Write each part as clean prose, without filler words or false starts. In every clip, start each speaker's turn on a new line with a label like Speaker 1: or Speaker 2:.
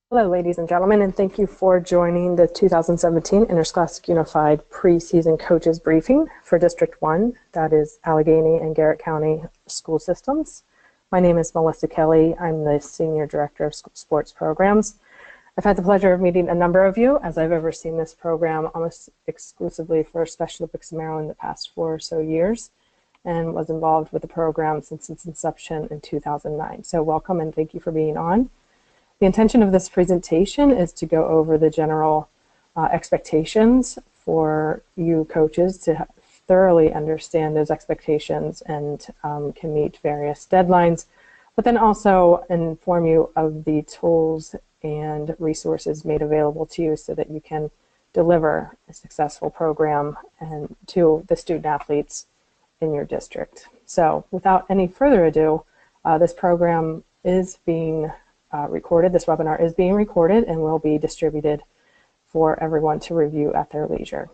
Speaker 1: Hello, ladies and gentlemen, and thank you for joining the 2017 Interscholastic Unified Preseason Coaches Briefing for District 1, that is Allegheny and Garrett County School Systems. My name is Melissa Kelly. I'm the Senior Director of Sports Programs. I've had the pleasure of meeting a number of you as I've overseen this program almost exclusively for Special Olympics Maryland the past 4 or so years, and was involved with the program since its inception in 2009. So welcome and thank you for being on. The intention of this presentation is to go over the general expectations for you coaches to thoroughly understand those expectations and can meet various deadlines, but then also inform you of the tools and resources made available to you so that you can deliver a successful program and to the student athletes in your district. So without any further ado, this program is being recorded. This webinar is being recorded and will be distributed for everyone to review at their leisure.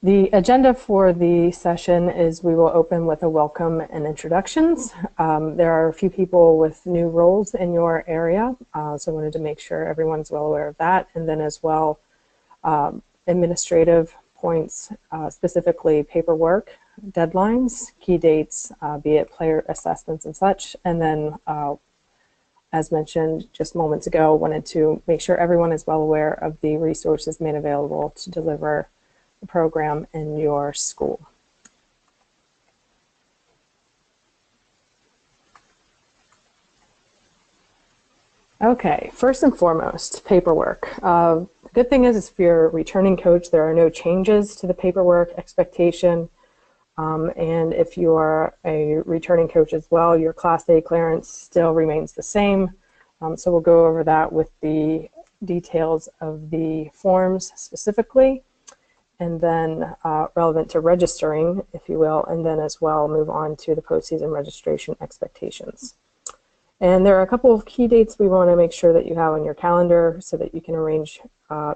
Speaker 1: The agenda for the session is we will open with a welcome and introductions. There are a few people with new roles in your area, so I wanted to make sure everyone's well aware of that. And then as well, administrative points, specifically paperwork, deadlines, key dates, be it player assessments and such. And then, as mentioned just moments ago, wanted to make sure everyone is well aware of the resources made available to deliver the program in your school. Okay, first and foremost, paperwork. The good thing is if you're a returning coach, there are no changes to the paperwork expectation. And if you are a returning coach as well, your Class A clearance still remains the same. So we'll go over that with the details of the forms specifically, and then relevant to registering, if you will, and then as well move on to the postseason registration expectations. And there are a couple of key dates we want to make sure that you have on your calendar so that you can arrange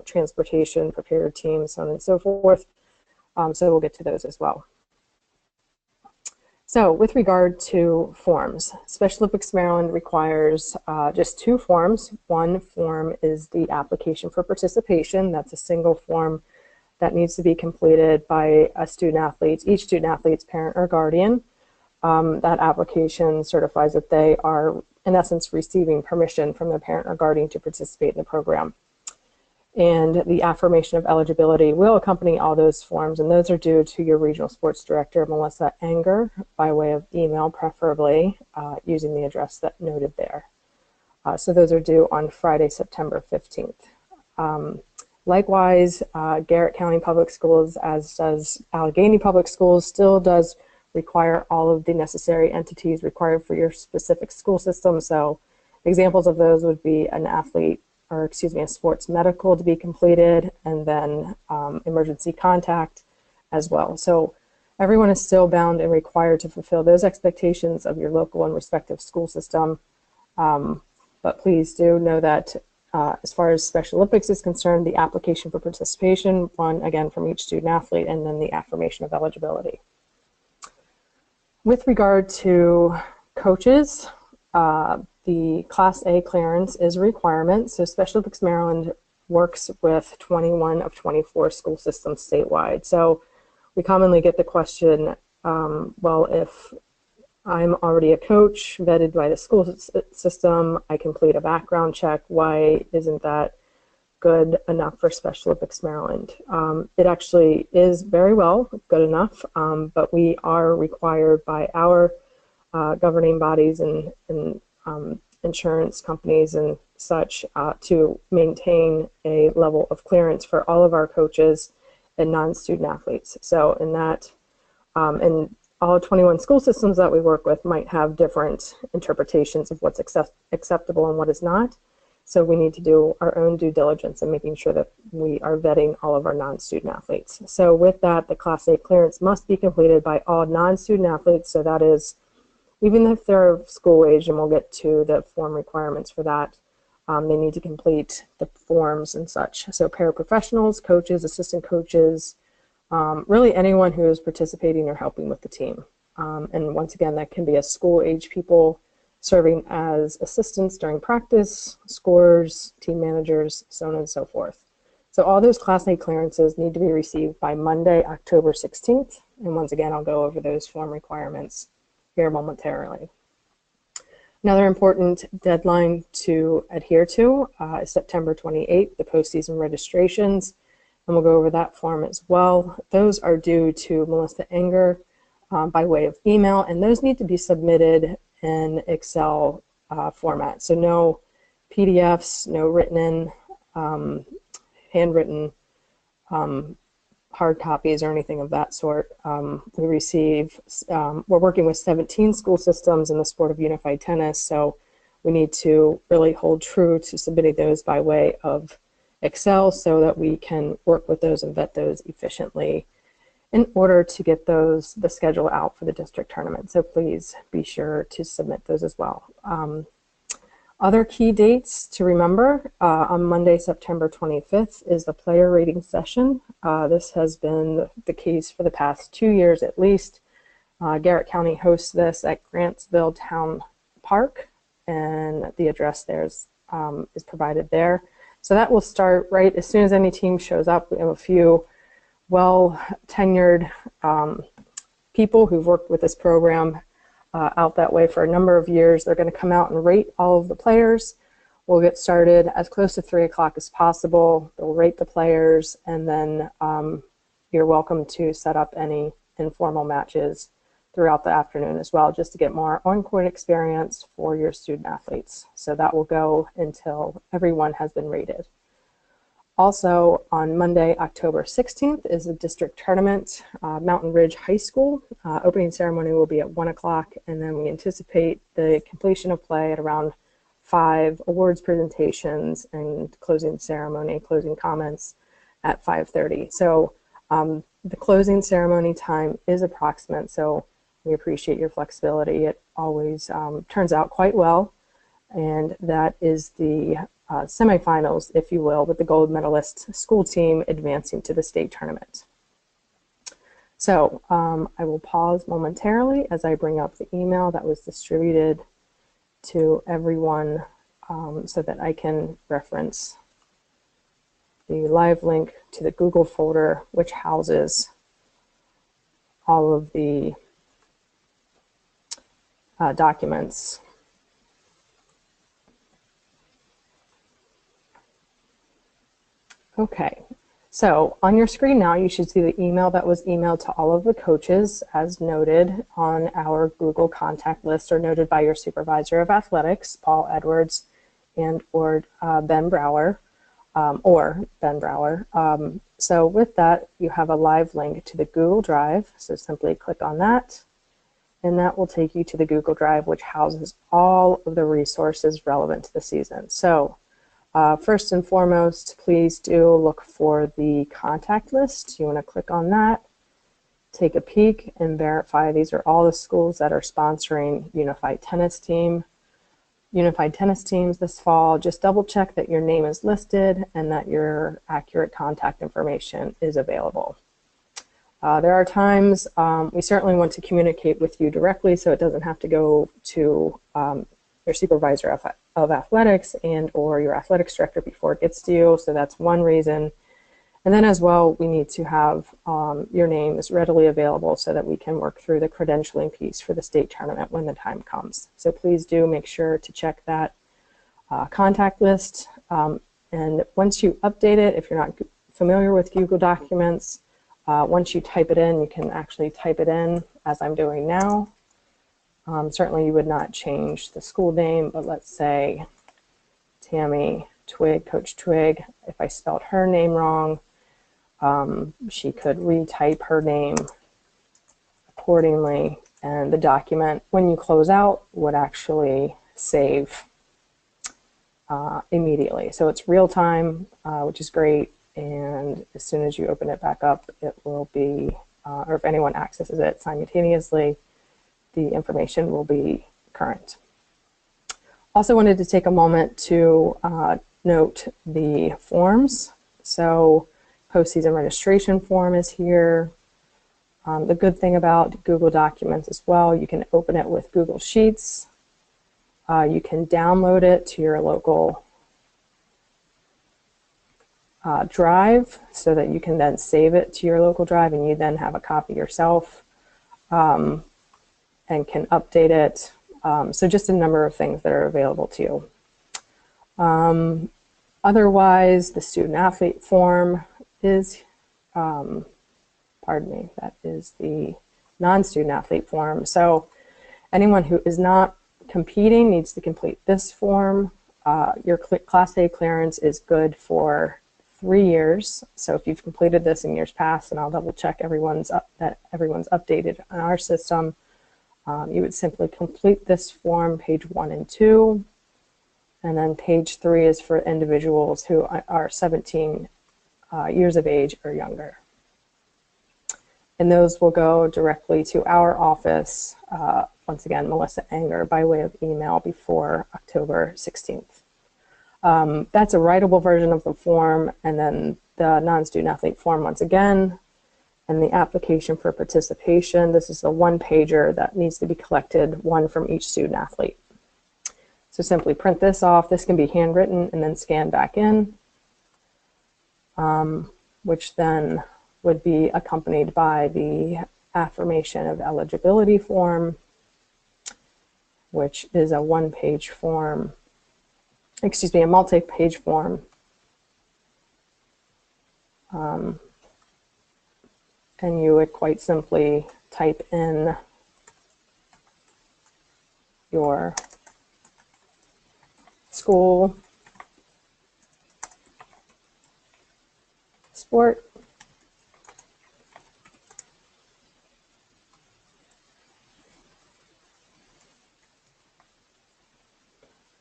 Speaker 1: transportation, prepare your team, so on and so forth. So we'll get to those as well. So with regard to forms, Special Olympics Maryland requires just 2 forms. One form is the application for participation. That's a single form that needs to be completed by a student athlete, each student athlete's parent or guardian. That application certifies that they are, in essence, receiving permission from their parent or guardian to participate in the program. And the affirmation of eligibility will accompany all those forms, and those are due to your regional sports director, Melissa Anger, by way of email, preferably using the address that noted there. So those are due on Friday, September 15th. Likewise, Garrett County Public Schools, as does Allegheny Public Schools, still does require all of the necessary entities required for your specific school system. So examples of those would be an athlete, or excuse me, a sports medical to be completed, and then emergency contact as well. So everyone is still bound and required to fulfill those expectations of your local and respective school system. But please do know that as far as Special Olympics is concerned, the application for participation, one again from each student athlete, and then the affirmation of eligibility. With regard to coaches, the Class A clearance is a requirement. So Special Olympics Maryland works with 21 of 24 school systems statewide. So we commonly get the question, well, if I'm already a coach vetted by the school system, I complete a background check, why isn't that good enough for Special Olympics Maryland? It actually is very well good enough, but we are required by our governing bodies and insurance companies and such to maintain a level of clearance for all of our coaches and non-student athletes. So in that, and all 21 school systems that we work with might have different interpretations of what's acceptable and what is not. So we need to do our own due diligence in making sure that we are vetting all of our non-student athletes. So with that, the Class A clearance must be completed by all non-student athletes. So that is, even if they're school age, and we'll get to the form requirements for that, they need to complete the forms and such. So paraprofessionals, coaches, assistant coaches, really anyone who is participating or helping with the team. And once again, that can be a school-age people serving as assistants during practice, scorers, team managers, so on and so forth. So all those Class A clearances need to be received by Monday, October 16th. And once again, I'll go over those form requirements here momentarily. Another important deadline to adhere to is September 28th, the postseason registrations, and we'll go over that form as well. Those are due to Melissa Enger by way of email, and those need to be submitted in Excel format. So no PDFs, no written in, handwritten hard copies or anything of that sort. We receive, we're working with 17 school systems in the sport of unified tennis, so we need to really hold true to submitting those by way of Excel so that we can work with those and vet those efficiently in order to get those, the schedule out for the district tournament. So please be sure to submit those as well. Other key dates to remember, on Monday, September 25th is the player rating session. This has been the case for the past 2 years at least. Garrett County hosts this at Grantsville Town Park, and the address there is provided there. So that will start right as soon as any team shows up. We have a few well-tenured people who've worked with this program out that way for a number of years. They're going to come out and rate all of the players. We'll get started as close to 3 o'clock as possible. They'll rate the players, and then you're welcome to set up any informal matches throughout the afternoon as well, just to get more on-court experience for your student athletes. So that will go until everyone has been rated. Also, on Monday, October 16th is the district tournament, Mountain Ridge High School. Opening ceremony will be at 1 o'clock, and then we anticipate the completion of play at around 5, awards presentations, and closing ceremony, closing comments at 5:30. So the closing ceremony time is approximate, so we appreciate your flexibility. It always turns out quite well, and that is the semifinals, if you will, with the gold medalist school team advancing to the state tournament. So I will pause momentarily as I bring up the email that was distributed to everyone so that I can reference the live link to the Google folder, which houses all of the documents. Okay, so on your screen now, you should see the email that was emailed to all of the coaches as noted on our Google contact list or noted by your supervisor of athletics, Paul Edwards and or Ben Brower. So with that, you have a live link to the Google Drive. So simply click on that, and that will take you to the Google Drive, which houses all of the resources relevant to the season. So first and foremost, please do look for the contact list. You want to click on that, take a peek, and verify these are all the schools that are sponsoring Unified Tennis Teams this fall. Just double check that your name is listed and that your accurate contact information is available. There are times we certainly want to communicate with you directly, so it doesn't have to go to your supervisor of athletics and or your athletics director before it gets to you. So that's one reason. And then as well, we need to have your name is readily available so that we can work through the credentialing piece for the state tournament when the time comes. So please do make sure to check that contact list. And once you update it, if you're not familiar with Google Documents, once you type it in, you can actually type it in as I'm doing now. Certainly you would not change the school name, but let's say Tammy Twig, Coach Twig. If I spelled her name wrong, she could retype her name accordingly, and the document, when you close out, would actually save immediately. So it's real time, which is great, and as soon as you open it back up, it will be, or if anyone accesses it simultaneously, the information will be current. Also wanted to take a moment to note the forms. So postseason registration form is here. The good thing about Google Documents as well, you can open it with Google Sheets. You can download it to your local drive so that you can then save it to your local drive, and you then have a copy yourself and can update it. So just a number of things that are available to you. Otherwise, the student athlete form is, that is the non-student athlete form. So anyone who is not competing needs to complete this form. Your Class A clearance is good for 3 years. So if you've completed this in years past, and I'll double check that everyone's updated on our system, you would simply complete this form, page 1 and 2. And then page 3 is for individuals who are 17 years of age or younger. And those will go directly to our office, once again, Melissa Anger, by way of email before October 16th. That's a writable version of the form, and then the non-student athlete form once again, and the application for participation. This is a one-pager that needs to be collected, one from each student athlete. So simply print this off. This can be handwritten and then scanned back in, which then would be accompanied by the affirmation of eligibility form, which is a one-page form, a multi-page form. And you would quite simply type in your school, sport,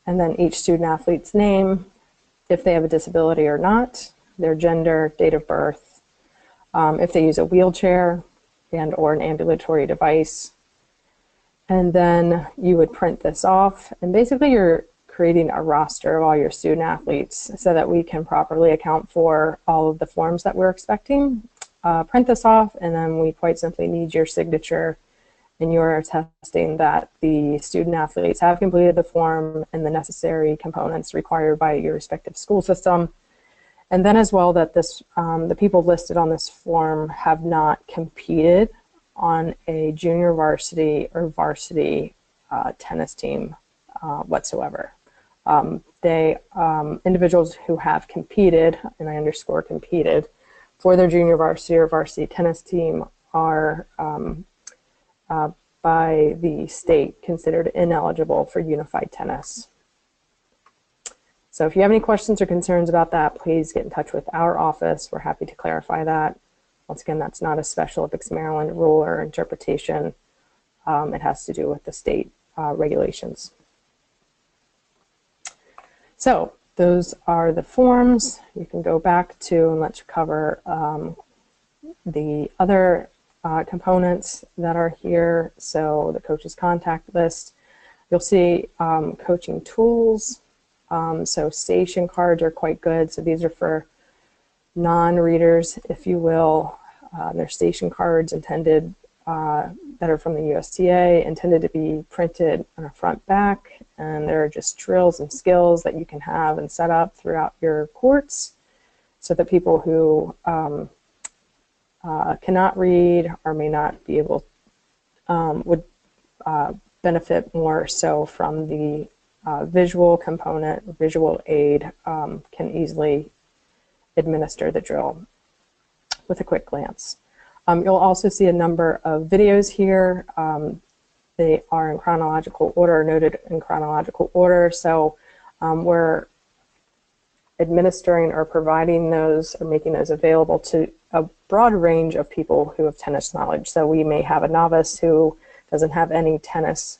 Speaker 1: and then each student athlete's name, if they have a disability or not, their gender, date of birth, if they use a wheelchair and or an ambulatory device. And then you would print this off, and basically you're creating a roster of all your student athletes so that we can properly account for all of the forms that we're expecting. Print this off, and then we quite simply need your signature, and you're attesting that the student athletes have completed the form and the necessary components required by your respective school system. And then as well that this, the people listed on this form have not competed on a junior varsity or varsity tennis team whatsoever. Individuals who have competed, and I underscore competed, for their junior varsity or varsity tennis team are by the state considered ineligible for unified tennis. So if you have any questions or concerns about that, please get in touch with our office. We're happy to clarify that. Once again, that's not a Special Olympics Maryland rule or interpretation. It has to do with the state regulations. So those are the forms. You can go back to, and let's cover the other components that are here. So the coach's contact list. You'll see coaching tools. So station cards are quite good. So these are for non-readers, if you will. They're station cards intended that are from the USTA, intended to be printed on a front back, and they're just drills and skills that you can have and set up throughout your courts so that people who cannot read or may not be able would benefit more so from the visual component, visual aid, can easily administer the drill with a quick glance. You'll also see a number of videos here. They are in chronological order, noted in chronological order. So we're administering or providing those or making those available to a broad range of people who have tennis knowledge. So we may have a novice who doesn't have any tennis,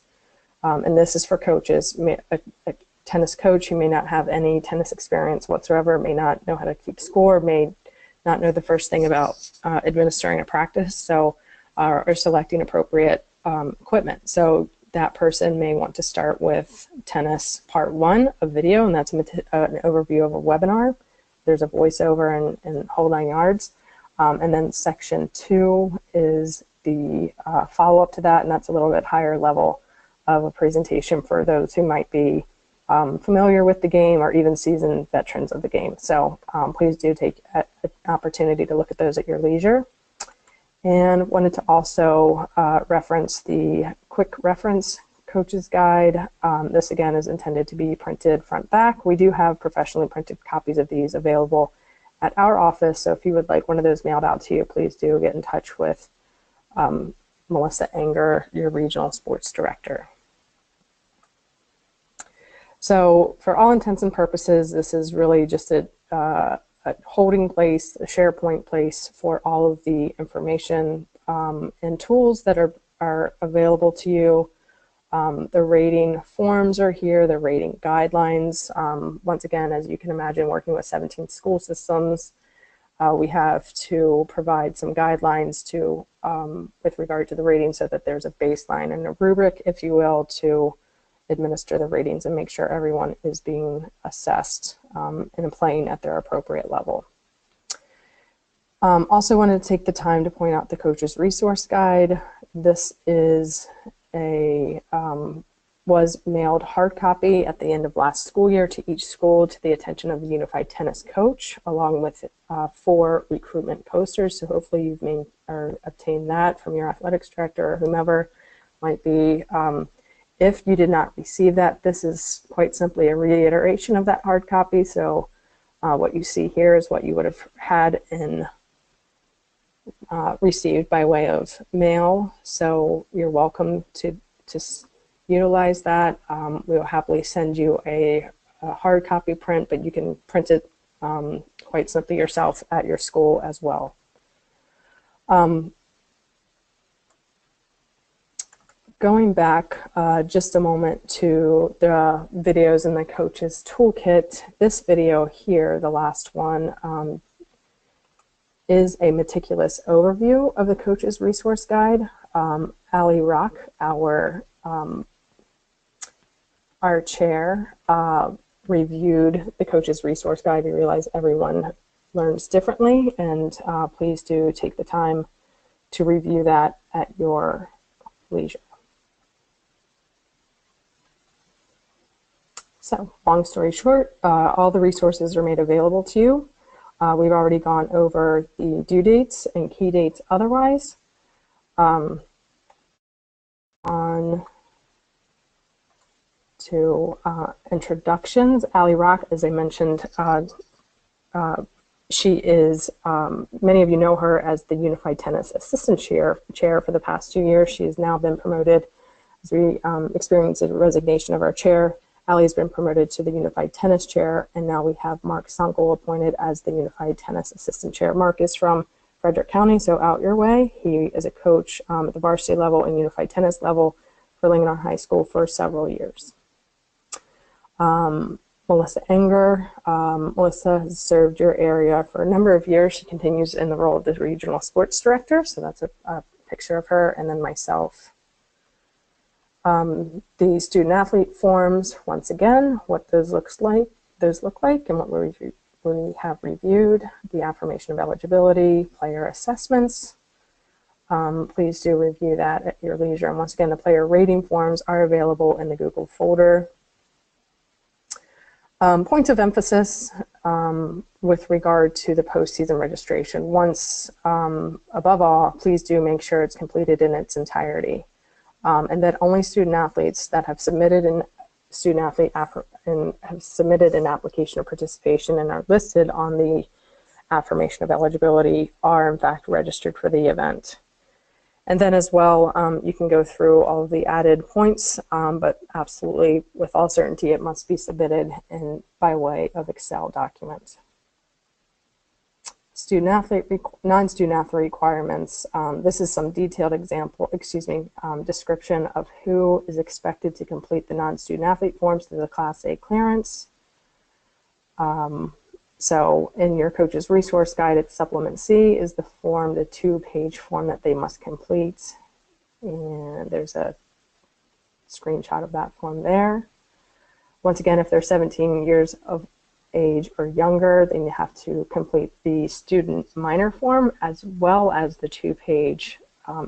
Speaker 1: and this is for coaches. A tennis coach who may not have any tennis experience whatsoever, may not know how to keep score, may not know the first thing about administering a practice, so or selecting appropriate equipment. So that person may want to start with tennis part 1 of video, and that's an overview of a webinar. There's a voiceover and whole 9 yards. And then section 2 is the follow-up to that, and that's a little bit higher level of a presentation for those who might be familiar with the game or even seasoned veterans of the game. So please do take an opportunity to look at those at your leisure. And wanted to also reference the quick reference coach's guide. This again is intended to be printed front back. We do have professionally printed copies of these available at our office, so if you would like one of those mailed out to you, please do get in touch with Melissa Enger, your regional sports director. So for all intents and purposes, this is really just a holding place, a SharePoint place for all of the information and tools that are available to you. The rating forms are here, the rating guidelines. Once again, as you can imagine, working with 17 school systems, we have to provide some guidelines to, with regard to the rating, so that there's a baseline and a rubric, if you will, to administer the ratings and make sure everyone is being assessed and playing at their appropriate level. Also wanted to take the time to point out the coach's resource guide. This is was mailed hard copy at the end of last school year to each school to the attention of the Unified Tennis coach, along with 4 recruitment posters. So hopefully you've obtained that from your athletics director or whomever might be. If you did not receive that, this is quite simply a reiteration of that hard copy. So what you see here is what you would have had in received by way of mail. So you're welcome to utilize that. We'll happily send you a hard copy print, but you can print it quite simply yourself at your school as well. Going back just a moment to the videos in the coach's toolkit, this video here, the last one, is a meticulous overview of the coach's resource guide. Ali Rock, our chair, reviewed the coach's resource guide. We realize everyone learns differently, and please do take the time to review that at your leisure. So, long story short, all the resources are made available to you. We've already gone over the due dates and key dates otherwise. On to introductions. Ali Rock, as I mentioned, she is, many of you know her as the Unified Tennis Assistant Chair for the past 2 years. She has now been promoted, as we experience the resignation of our chair. Ali has been promoted to the Unified Tennis Chair, and now we have Mark Sunkel appointed as the Unified Tennis Assistant Chair. Mark is from Frederick County, so out your way. He is a coach at the varsity level and Unified Tennis level for Lincoln High School for several years. Melissa Enger. Melissa has served your area for a number of years. She continues in the role of the Regional Sports Director, so that's a picture of her, and then myself. The student athlete forms, once again, what those look like, and what we have reviewed, the affirmation of eligibility, player assessments. Please do review that at your leisure. And once again, the player rating forms are available in the Google folder. Points of emphasis with regard to the postseason registration. Once, above all, please do make sure it's completed in its entirety. And that only student athletes that have submitted an application of participation and are listed on the affirmation of eligibility are in fact registered for the event. And then as well, you can go through all of the added points, but absolutely with all certainty it must be submitted by way of Excel document. Student athlete, non-student athlete requirements. This is some detailed description of who is expected to complete the non-student athlete forms through the Class A clearance. So in your coach's resource guide at Supplement C is the form, the 2-page form that they must complete. And there's a screenshot of that form there. Once again, if they're 17 years of age or younger, then you have to complete the student minor form as well as the 2-page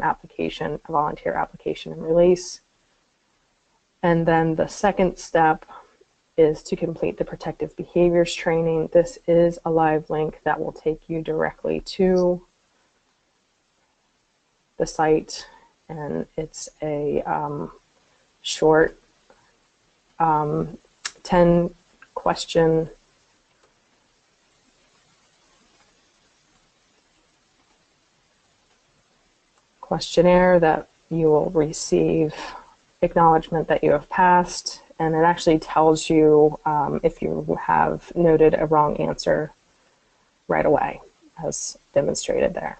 Speaker 1: application, a volunteer application and release. And then the second step is to complete the protective behaviors training. This is a live link that will take you directly to the site, and it's a short 10-question questionnaire that you will receive acknowledgement that you have passed, and it actually tells you if you have noted a wrong answer right away, as demonstrated there.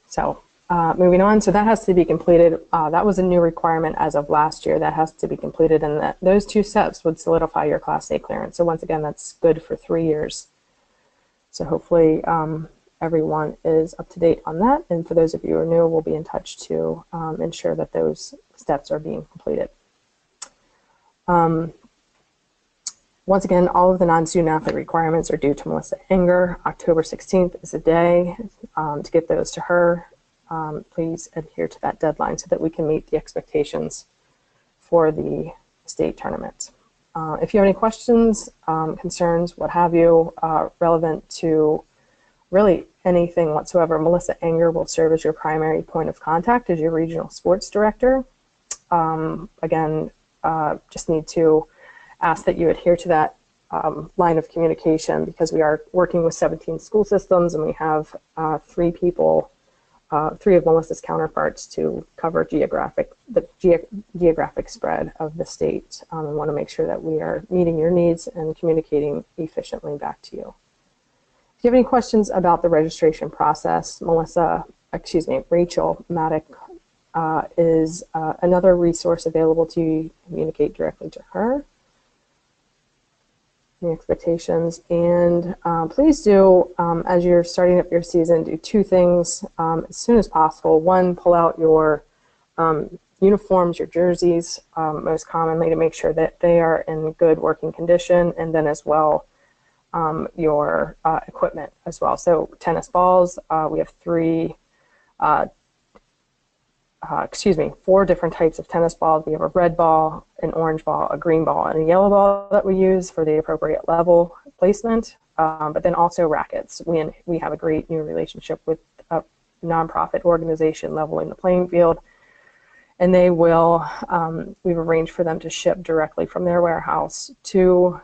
Speaker 1: So moving on, so that has to be completed. That was a new requirement as of last year. That has to be completed, and those 2 steps would solidify your Class A clearance. So once again, that's good for 3 years. So hopefully everyone is up to date on that, and for those of you who are new, we'll be in touch to ensure that those steps are being completed. Once again, all of the non-student athlete requirements are due to Melissa Enger. October 16th is the day to get those to her. Please adhere to that deadline so that we can meet the expectations for the state tournament. If you have any questions, concerns, what have you, relevant to really anything whatsoever, Melissa Enger will serve as your primary point of contact as your regional sports director. Again, just need to ask that you adhere to that line of communication, because we are working with 17 school systems, and we have 3 people, 3 of Melissa's counterparts to cover the geographic spread of the state. We want to make sure that we are meeting your needs and communicating efficiently back to you. If you have any questions about the registration process, Rachel Maddock is another resource available to you. Communicate directly to her. The expectations, and please do, as you're starting up your season, do 2 things as soon as possible. 1, pull out your uniforms, your jerseys, most commonly, to make sure that they are in good working condition, and then as well your equipment as well. So tennis balls, we have 4 different types of tennis balls. We have a red ball, an orange ball, a green ball, and a yellow ball that we use for the appropriate level placement, but then also rackets. We have a great new relationship with a nonprofit organization, Leveling the Playing Field, and they will, we've arranged for them to ship directly from their warehouse to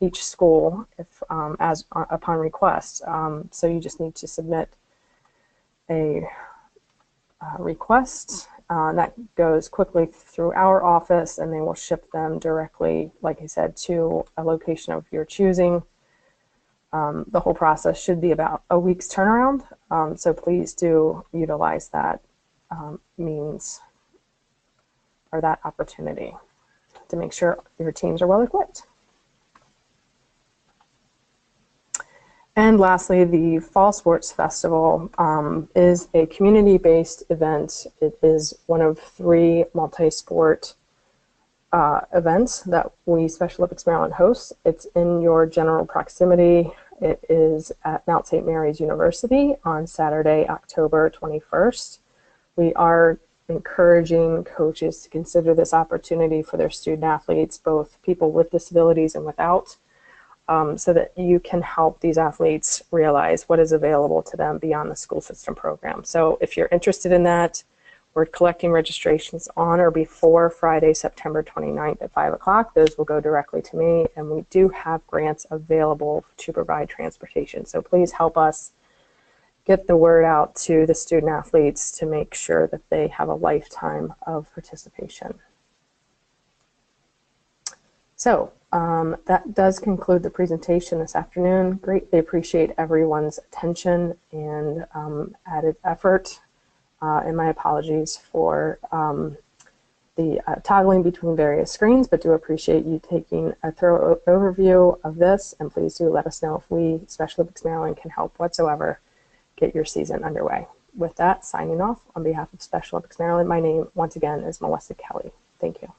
Speaker 1: each school upon request. So you just need to submit a request that goes quickly through our office, and they will ship them directly, like I said, to a location of your choosing. The whole process should be about a week's turnaround, so please do utilize that means, or that opportunity, to make sure your teams are well equipped. And lastly, the Fall Sports Festival is a community-based event. It is one of 3 multi-sport events that we, Special Olympics Maryland, hosts. It's in your general proximity. It is at Mount St. Mary's University on Saturday, October 21st. We are encouraging coaches to consider this opportunity for their student athletes, both people with disabilities and without, so that you can help these athletes realize what is available to them beyond the school system program. So if you're interested in that, we're collecting registrations on or before Friday, September 29th at 5 o'clock. Those will go directly to me, and we do have grants available to provide transportation. So please help us get the word out to the student athletes to make sure that they have a lifetime of participation. So that does conclude the presentation this afternoon. Greatly appreciate everyone's attention and added effort. And my apologies for the toggling between various screens, but do appreciate you taking a thorough overview of this, and please do let us know if we, Special Olympics Maryland, can help whatsoever get your season underway. With that, signing off on behalf of Special Olympics Maryland, my name once again is Melissa Kelly. Thank you.